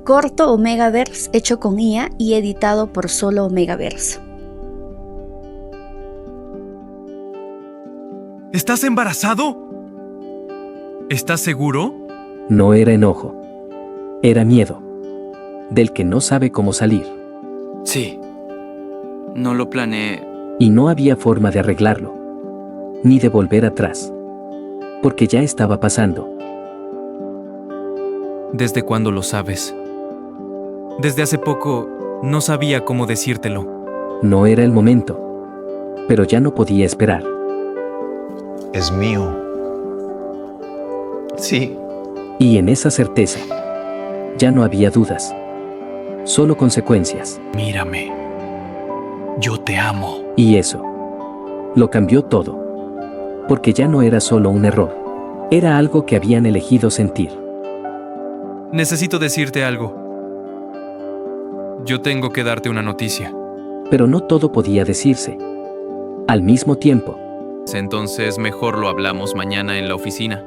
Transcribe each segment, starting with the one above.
corto Omegaverse hecho con IA y editado por solo Omegaverse. ¿Estás embarazado? ¿Estás seguro? No era enojo. Era miedo, del que no sabe cómo salir. Sí. No lo planeé. Y no había forma de arreglarlo, ni de volver atrás, porque ya estaba pasando. ¿Desde cuándo lo sabes? Desde hace poco no sabía cómo decírtelo. No era el momento, pero ya no podía esperar. Es mío. Sí. Y en esa certeza, ya no había dudas, solo consecuencias. Mírame. Yo te amo. Y eso lo cambió todo, porque ya no era solo un error, era algo que habían elegido sentir. Necesito decirte algo. Yo tengo que darte una noticia. Pero no todo podía decirse al mismo tiempo. Entonces mejor lo hablamos mañana en la oficina.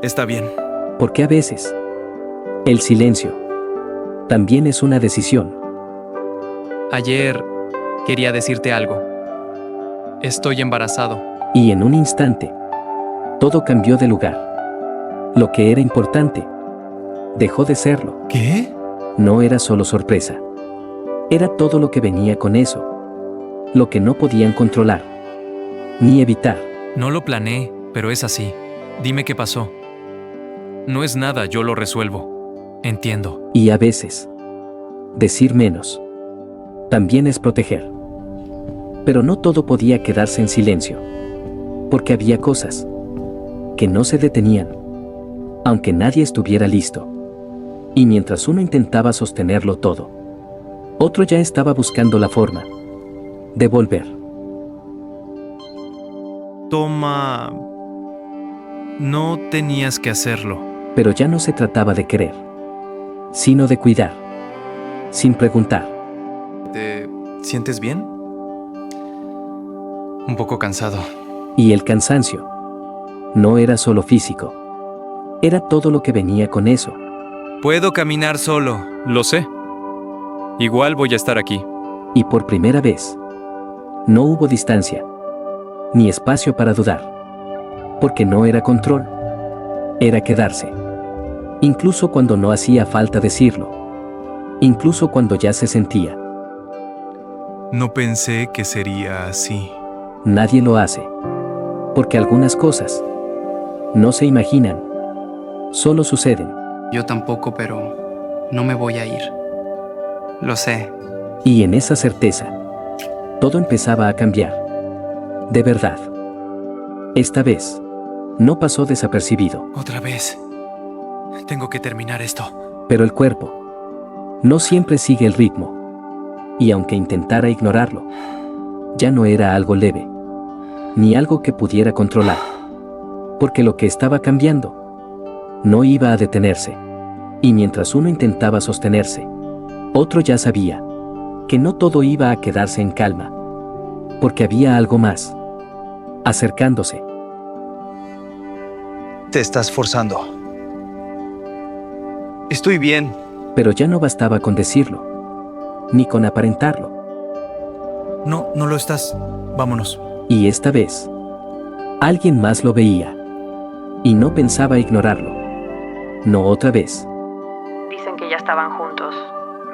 Está bien. Porque a veces, el silencio también es una decisión. Ayer quería decirte algo. Estoy embarazado. Y en un instante, todo cambió de lugar. Lo que era importante, dejó de serlo. ¿Qué? No era solo sorpresa. Era todo lo que venía con eso. Lo que no podían controlar, ni evitar. No lo planeé, pero es así. Dime qué pasó. No es nada, yo lo resuelvo. Entiendo. Y a veces, decir menos también es proteger. Pero no todo podía quedarse en silencio, porque había cosas que no se detenían, aunque nadie estuviera listo. Y mientras uno intentaba sostenerlo todo, otro ya estaba buscando la forma de volver. Toma. No tenías que hacerlo. Pero ya no se trataba de querer, sino de cuidar, sin preguntar. ¿Te sientes bien? Un poco cansado. Y el cansancio no era solo físico, era todo lo que venía con eso. Puedo caminar solo, lo sé. Igual voy a estar aquí. Y por primera vez, no hubo distancia, ni espacio para dudar. Porque no era control, era quedarse. Incluso cuando no hacía falta decirlo. Incluso cuando ya se sentía. No pensé que sería así. Nadie lo hace. Porque algunas cosas no se imaginan, solo suceden. Yo tampoco, pero no me voy a ir. Lo sé. Y en esa certeza, todo empezaba a cambiar. De verdad. Esta vez, no pasó desapercibido. Otra vez. Tengo que terminar esto. Pero el cuerpo no siempre sigue el ritmo. Y aunque intentara ignorarlo, ya no era algo leve, ni algo que pudiera controlar. Porque lo que estaba cambiando no iba a detenerse. Y mientras uno intentaba sostenerse, otro ya sabía que no todo iba a quedarse en calma. Porque había algo más acercándose. Te estás forzando. Estoy bien. Pero ya no bastaba con decirlo, ni con aparentarlo. No, no lo estás. Vámonos. Y esta vez, alguien más lo veía. Y no pensaba ignorarlo. No otra vez. Dicen que ya estaban juntos.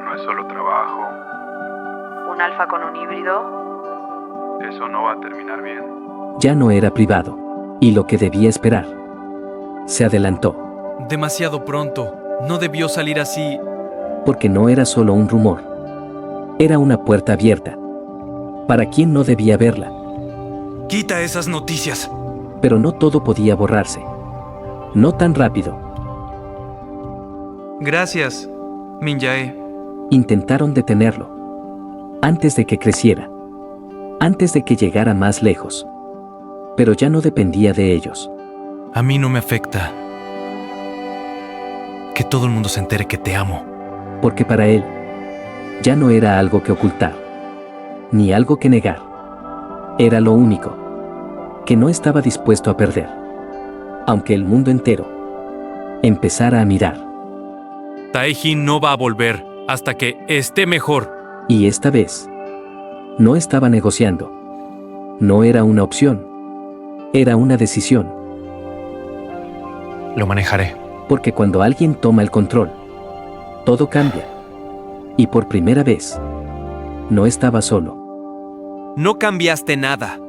No es solo trabajo. Un alfa con un híbrido. Eso no va a terminar bien. Ya no era privado. Y lo que debía esperar se adelantó. Demasiado pronto. No debió salir así. Porque no era solo un rumor. Era una puerta abierta. Para quien no debía verla. Quita esas noticias. Pero no todo podía borrarse. No tan rápido. Gracias, Minjae. Intentaron detenerlo. Antes de que creciera. Antes de que llegara más lejos. Pero ya no dependía de ellos. A mí no me afecta que todo el mundo se entere que te amo. Porque para él, ya no era algo que ocultar, ni algo que negar. Era lo único que no estaba dispuesto a perder. Aunque el mundo entero empezara a mirar. Taehin no va a volver hasta que esté mejor. Y esta vez, no estaba negociando. No era una opción. Era una decisión. Lo manejaré. Porque cuando alguien toma el control, todo cambia. Y por primera vez, no estaba solo. No cambiaste nada.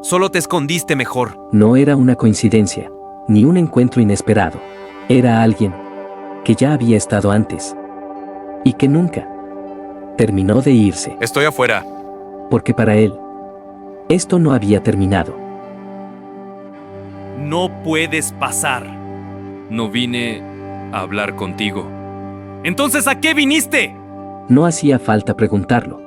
Solo te escondiste mejor. No era una coincidencia, ni un encuentro inesperado. Era alguien que ya había estado antes y que nunca terminó de irse, Estoy afuera. porque para él, esto no había terminado. No puedes pasar. No vine a hablar contigo. Entonces, ¿a qué viniste? No hacía falta preguntarlo,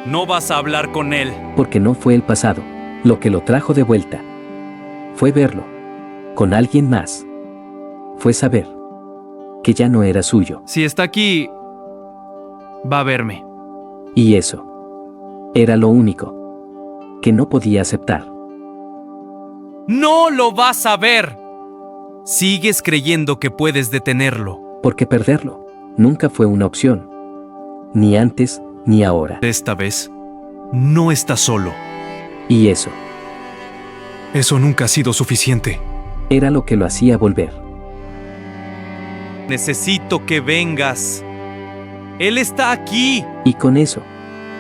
No vas a hablar con él. porque no fue el pasado lo que lo trajo de vuelta. Fue verlo con alguien más. Fue saber que ya no era suyo. Si está aquí, va a verme. Y eso era lo único que no podía aceptar. ¡No lo vas a ver! Sigues creyendo que puedes detenerlo. Porque perderlo nunca fue una opción. Ni antes ni ahora. Esta vez, no estás solo. Y eso Eso nunca ha sido suficiente. era lo que lo hacía volver. Necesito que vengas. Él está aquí. Y con eso,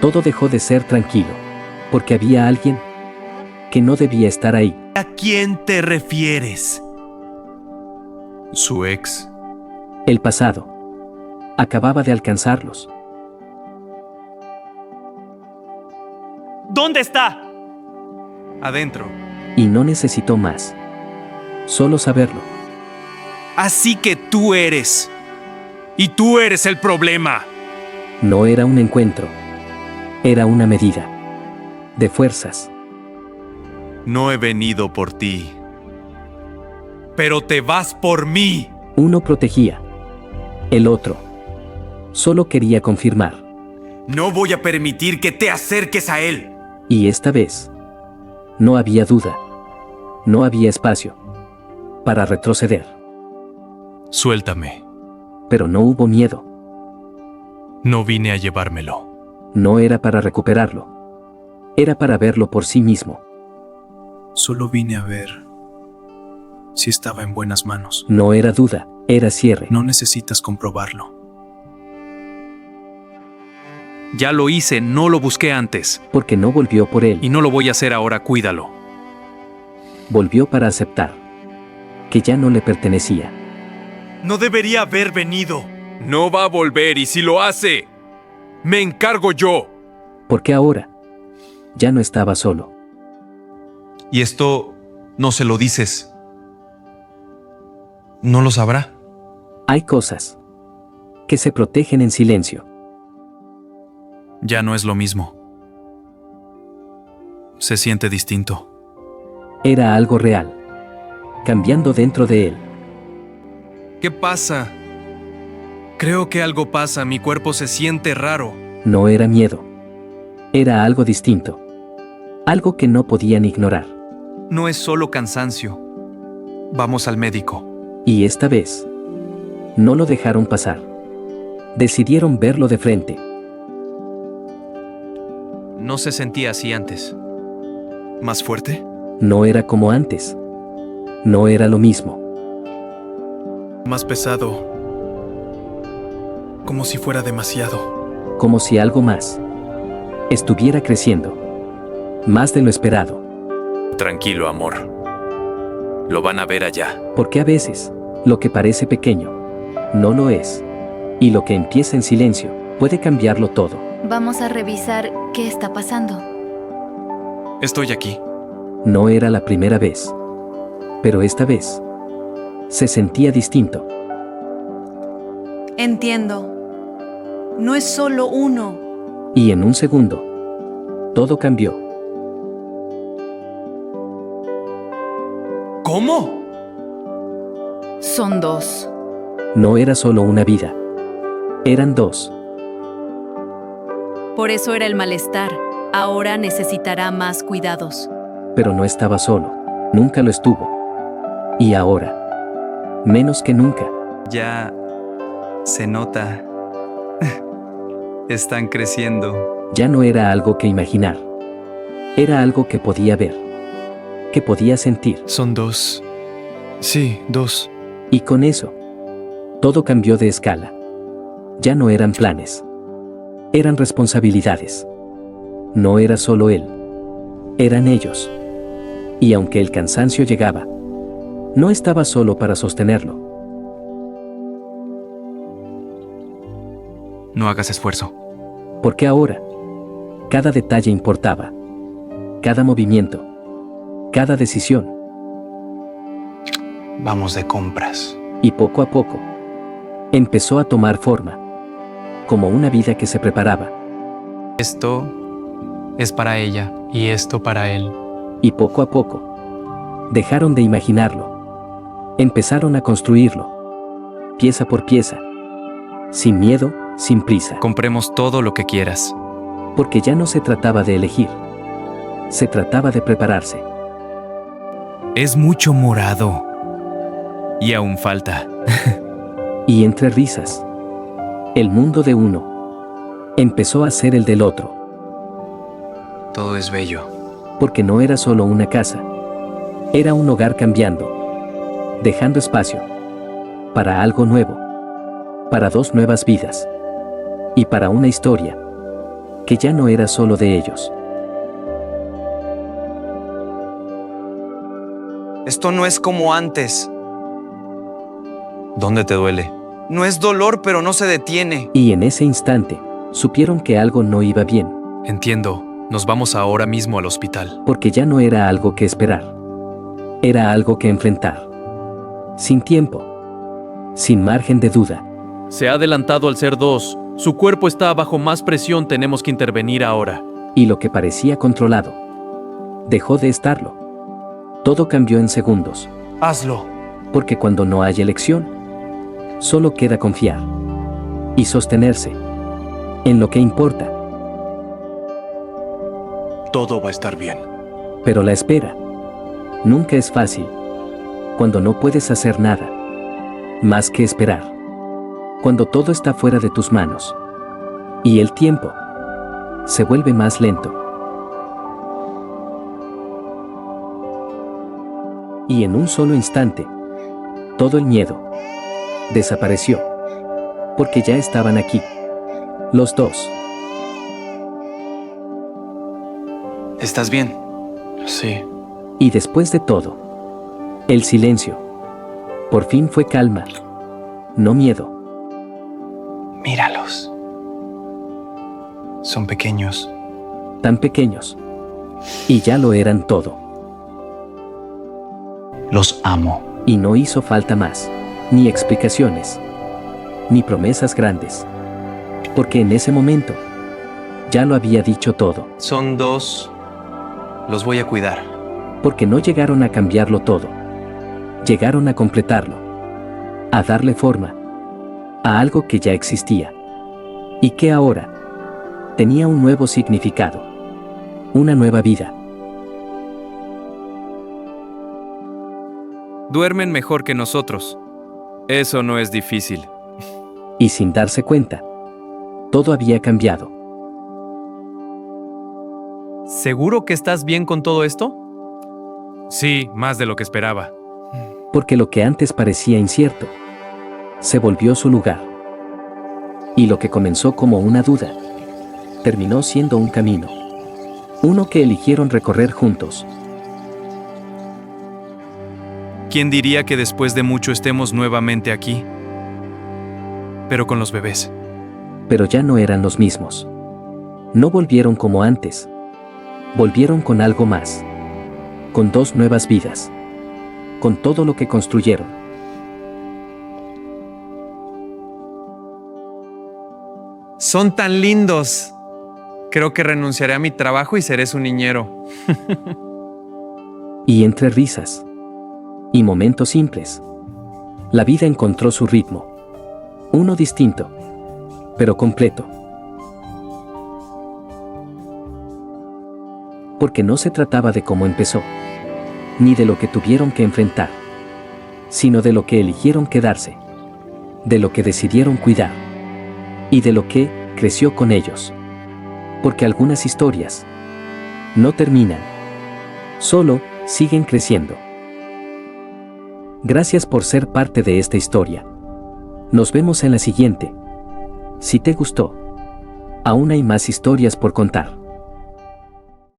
todo dejó de ser tranquilo. Porque había alguien que no debía estar ahí. ¿A quién te refieres? Su ex. El pasado acababa de alcanzarlos. ¿Dónde está? Adentro. Y no necesitó más. Solo saberlo. Así que tú eres. Y tú eres el problema. No era un encuentro. Era una medida de fuerzas. No he venido por ti. Pero te vas por mí. Uno protegía. El otro solo quería confirmar. No voy a permitir que te acerques a él. Y esta vez, no había duda. No había espacio para retroceder. Suéltame. Pero no hubo miedo. No vine a llevármelo. No era para recuperarlo. Era para verlo por sí mismo. Solo vine a ver si estaba en buenas manos. No era duda, era cierre. No necesitas comprobarlo. Ya lo hice, no lo busqué antes. Porque no volvió por él. Y no lo voy a hacer ahora, cuídalo. Volvió para aceptar que ya no le pertenecía. No debería haber venido. No va a volver y si lo hace, me encargo yo. Porque ahora ya no estaba solo. Y esto no se lo dices. ¿No lo sabrá? Hay cosas que se protegen en silencio. Ya no es lo mismo. Se siente distinto. Era algo real, cambiando dentro de él. ¿Qué pasa? Creo que algo pasa, mi cuerpo se siente raro. No era miedo. Era algo distinto. Algo que no podían ignorar. No es solo cansancio. Vamos al médico. Y esta vez, no lo dejaron pasar. Decidieron verlo de frente. No se sentía así antes. ¿Más fuerte? No era como antes. No era lo mismo. Más pesado. Como si fuera demasiado. Como si algo más estuviera creciendo. Más de lo esperado. Tranquilo, amor. Lo van a ver allá. Porque a veces, lo que parece pequeño, no lo es. Y lo que empieza en silencio, puede cambiarlo todo. Vamos a revisar qué está pasando. Estoy aquí. No era la primera vez. Pero esta vez, se sentía distinto. Entiendo. No es solo uno. Y en un segundo, todo cambió. ¿Cómo? Son dos. No era solo una vida. Eran dos. Por eso era el malestar. Ahora necesitará más cuidados. Pero no estaba solo. Nunca lo estuvo. Y ahora, menos que nunca. Ya se nota. Están creciendo. Ya no era algo que imaginar. Era algo que podía ver, que podía sentir. Son 2. Sí, 2. Y con eso, todo cambió de escala. Ya no eran planes. Eran responsabilidades. No era solo él. Eran ellos. Y aunque el cansancio llegaba, no estaba solo para sostenerlo. No hagas esfuerzo. Porque ahora, cada detalle importaba. Cada movimiento. Cada decisión. Vamos de compras. Y poco a poco, empezó a tomar forma. Como una vida que se preparaba. Esto es para ella y esto para él. Y poco a poco, dejaron de imaginarlo. Empezaron a construirlo. Pieza por pieza. Sin miedo, sin prisa. Compremos todo lo que quieras. Porque ya no se trataba de elegir. Se trataba de prepararse. Es mucho morado. Y aún falta. Y entre risas, el mundo de uno empezó a ser el del otro. Todo es bello. Porque no era solo una casa. Era un hogar cambiando. Dejando espacio. Para algo nuevo. Para 2 nuevas vidas. Y para una historia. Que ya no era solo de ellos. Esto no es como antes. ¿Dónde te duele? No es dolor, pero no se detiene. Y en ese instante, supieron que algo no iba bien. Entiendo. Nos vamos ahora mismo al hospital. Porque ya no era algo que esperar. Era algo que enfrentar. Sin tiempo. Sin margen de duda. Se ha adelantado al ser 2. Su cuerpo está bajo más presión. Tenemos que intervenir ahora. Y lo que parecía controlado, dejó de estarlo. Todo cambió en segundos. Hazlo. Porque cuando no hay elección, solo queda confiar. Y sostenerse. En lo que importa. Todo va a estar bien. Pero la espera nunca es fácil. Cuando no puedes hacer nada más que esperar. Cuando todo está fuera de tus manos. Y el tiempo se vuelve más lento. Y en un solo instante, todo el miedo desapareció. Porque ya estaban aquí. Los 2. ¿Estás bien? Sí. Y después de todo, el silencio. Por fin fue calma. No miedo. Míralos. Son pequeños. Tan pequeños. Y ya lo eran todo. Los amo. Y no hizo falta más. Ni explicaciones. Ni promesas grandes. Porque en ese momento, ya lo había dicho todo. Son 2. Los voy a cuidar. Porque no llegaron a cambiarlo todo. Llegaron a completarlo. A darle forma. A algo que ya existía. Y que ahora tenía un nuevo significado. Una nueva vida. Duermen mejor que nosotros. Eso no es difícil. Y sin darse cuenta, todo había cambiado. ¿Seguro que estás bien con todo esto? Sí, más de lo que esperaba. Porque lo que antes parecía incierto, se volvió su lugar. Y lo que comenzó como una duda, terminó siendo un camino. Uno que eligieron recorrer juntos. ¿Quién diría que después de mucho estemos nuevamente aquí? Pero con los bebés. Pero ya no eran los mismos. No volvieron como antes. Volvieron con algo más. Con 2 nuevas vidas. Con todo lo que construyeron. Son tan lindos. Creo que renunciaré a mi trabajo y seré su niñero. Y entre risas y momentos simples, la vida encontró su ritmo. Uno distinto, pero completo. Porque no se trataba de cómo empezó, ni de lo que tuvieron que enfrentar, sino de lo que eligieron quedarse. de lo que decidieron cuidar y de lo que creció con ellos. Porque algunas historias no terminan, solo siguen creciendo. Gracias por ser parte de esta historia. Nos vemos en la siguiente. Si te gustó, aún hay más historias por contar.